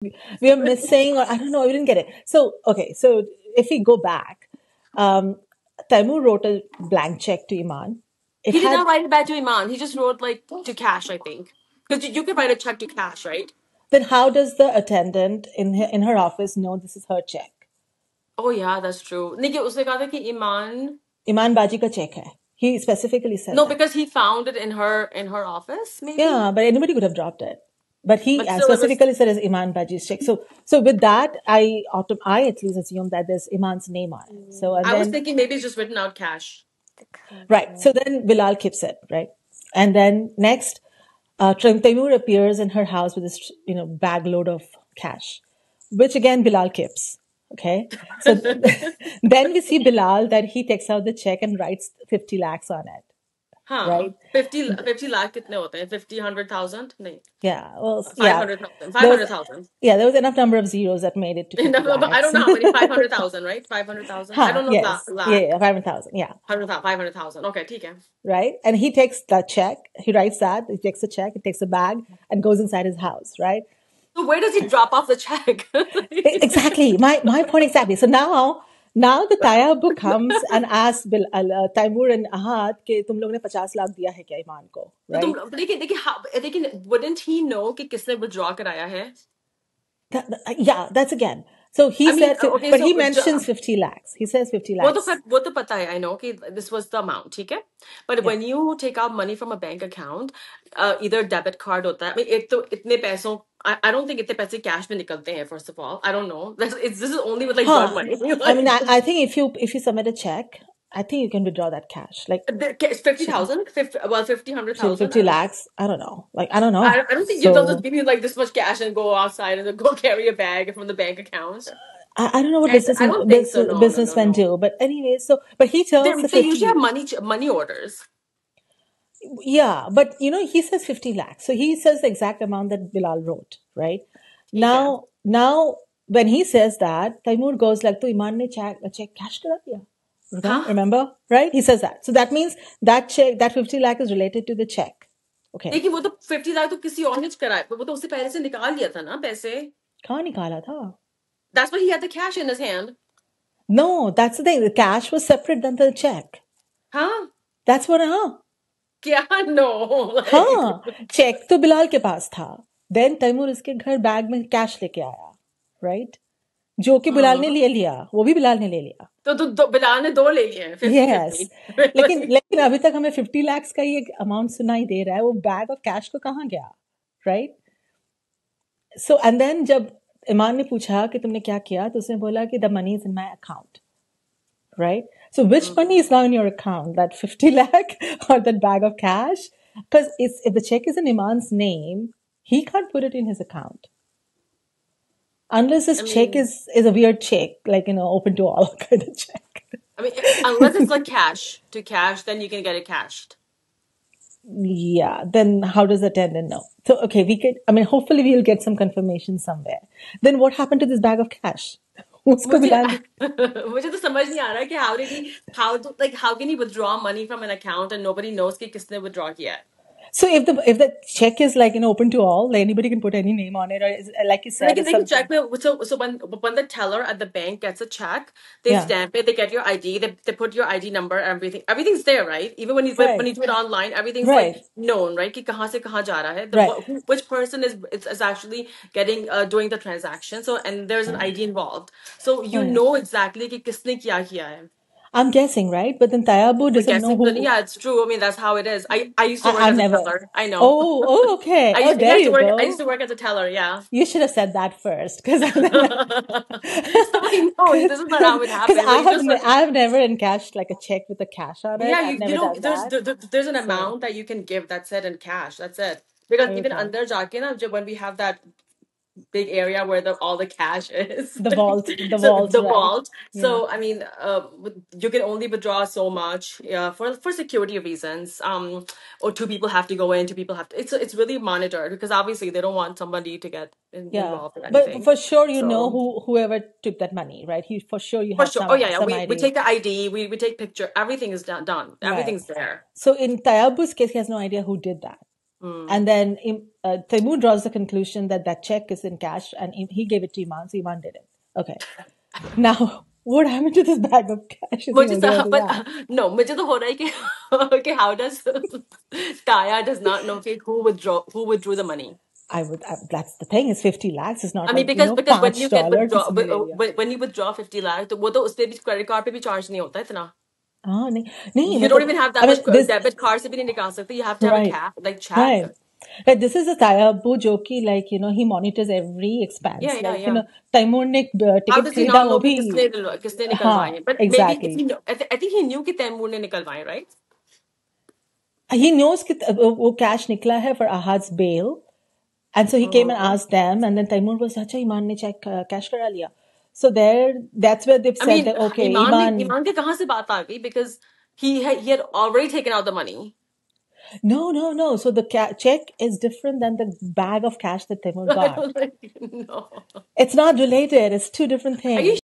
we are missing, or I don't know, we didn't get it. So, okay, so if we go back, um, Taimur wrote a blank check to Iman. It He did had, not write it back to Iman. He just wrote like to Cash, I think. Because you can write a check to Cash, right? then how does the attendant in her office know this is her check? Oh yeah, that's true. नहीं उसने कहा था कि Iman. Iman Baji ka check hai. He specifically said No, that. because he found it in her office, maybe. Yeah, but anybody could have dropped it. But he But still, it was. specifically said as Iman Baji's check. So with that, I at least assume that there's Iman's name on it. So and I was then thinking maybe it's just written out Cash. right. So then Bilal keeps it right, and then next, Taimur appears in her house with this bag load of cash, which again Bilal keeps. Okay, so then we see Bilal that he takes out the check and writes 50 lakhs on it. Huh. Right? 50 lakh कितने होते हैं? 50, 100,000? नहीं. Yeah. Well, yeah. 500,000. There was 500,000. there was enough number of zeros that made it to 50 But I don't lakhs. know how many. 500,000, right? 500,000. I Huh, don't know yes. lakh. Yeah, 500,000. Yeah. 100,000, 500,000. Okay, ठीक है. Right. And he takes the check. He writes that. He takes the check. He takes a bag and goes inside his house. Right. So where does he drop off the check? Exactly. My point exactly. So now the Tayyab comes and asks Taimur and Ahad कि तुम लोग ने 50 लाख दिया है क्या ईमान को, तो right? लेकिन wouldn't he know कि किसने withdraw कराया है? Yeah, that's again. So he I mean, said, okay, but so he mentions 50 lakhs. He says 50 lakhs. वो तो पता है, I know कि this was the amount, ठीक है? But when you take out money from a bank account, either debit card होता है, I mean, एक तो इतने पैसों, I don't think इतने पैसे cash में निकलते हैं, first of all. I don't know. This is only with like drug money. I mean, I think if you submit a check, I think you can withdraw that cash. Like 50,000? 50, 100,000? 50 lakhs. I don't know. Like, I don't know. I don't think they'll just give you like this much cash and go outside and go carry a bag from the bank account. I don't know what I don't think so. No, businessmen do. But anyway, but he tells the 50. They usually have money orders. Yeah, but he says 50 lakhs. So he says the exact amount that Bilal wrote, right? Now when he says that, Taimur goes like, to Iman ne check cash kara diya. Remember? Right? He says that. So that means that check, that 50 lakh is related to the check. Okay. लेकिन वो तो 50 लाख तो किसी और ने कराया, वो तो उससे पहले से निकाल लिया था ना पैसे. कहाँ निकाला था? That's why he had the cash in his hand. No, that's the thing. The cash was separate than the check. Huh? That's what, क्या? No. हाँ, check तो बिलाल के पास था. Then तैमूर इसके घर बैग में cash लेके आया. Right? जो कि बिलाल ने ले लिया. वो भी बिलाल ने ले लिया. तो बिलाल ने 2 ले लिए हैं. 50, yes. 50. लेकिन अभी तक हमें 50 lakhs का ये amount सुनाई दे रहा है. वो bag of cash को कहाँ गया? Right? So, and then जब इमान ने पूछा कि तुमने क्या किया, तो उसने बोला कि the money is in my account. Right? So which money is now in your account? That 50 lakh or that bag of cash? Because if the check is in Iman's name, he can't put it in his account. Unless his check is a weird check, like, open to all kind of check. I mean, unless it's like cash to cash, then you can get it cashed. Yeah, then how does the attendant know? So, okay, hopefully we'll get some confirmation somewhere. Then what happened to this bag of cash? मुझे तो समझ नहीं आ रहा कि how can he withdraw money from an account and nobody knows कि किसने withdraw किया है. So if the check is like open to all, like anybody can put any name on it, or like you said, they can check. So when the teller at the bank gets a check, they stamp it, they get your ID, they put your ID number, everything's there, right? Even when you do it online, everything's like known, right? कि कहाँ से कहाँ जा रहा है, which person is actually getting doing the transaction. So and there's an ID involved, so you know exactly कि किसने क्या किया है. I'm guessing, right? But then Tayabu doesn't know who. Yeah, it's true. I mean, that's how it is. I used to work as a teller. I know. Oh, okay. I used to work as a teller. Yeah. You should have said that first, because I know this is not how it happens. I have never encashed like a check with a cash on it. Yeah, there's an amount that you can give. That's it in cash. That's it. Because even under jaake na, when we have that big area where all the cash is, the vault. So I mean, you can only withdraw so much, for security reasons. Or 2 people have to go in, 2 people have to. It's really monitored, because obviously they don't want somebody to get involved in anything. But for sure, whoever took that money, right? For sure you have some. Oh yeah. We take the ID, we take picture. Everything is done. Everything's there. So in Tayabu's case, he has no idea who did that. And then Taimur draws the conclusion that check is in cash and he gave it to Iman, so Iman did it. Okay. Now, what happened to this bag of cash? मुझे तो हो रहा है कि how does Taya does not know who withdrew the money. That's the thing. Is 50 lakhs. It's not. I mean, because when you get when you withdraw 50 lakhs, तो वो तो उस पे भी credit card पे भी charge नहीं होता इतना. नहीं. You don't even have that much debit card से भी नहीं निकाल सकते. You have to have a cap, like check. Right. Like this is a Tayabu joki, like he monitors every expense. Taimur ne ticket खरीदा वो भी किसने निकलवाए. But exactly. Maybe I think he knew कि Taimur ने निकलवाए, right? He knows कि वो cash निकला है for Ahad's bail, and so he came and asked them, and then Taimur was अच्छा Iman ने check cash करा लिया. So that's where they've said that okay, Iman के कहाँ से बात आ गई, because he had already taken out the money. No. So the check is different than the bag of cash that Taimur got. No. It's not related. It's two different things.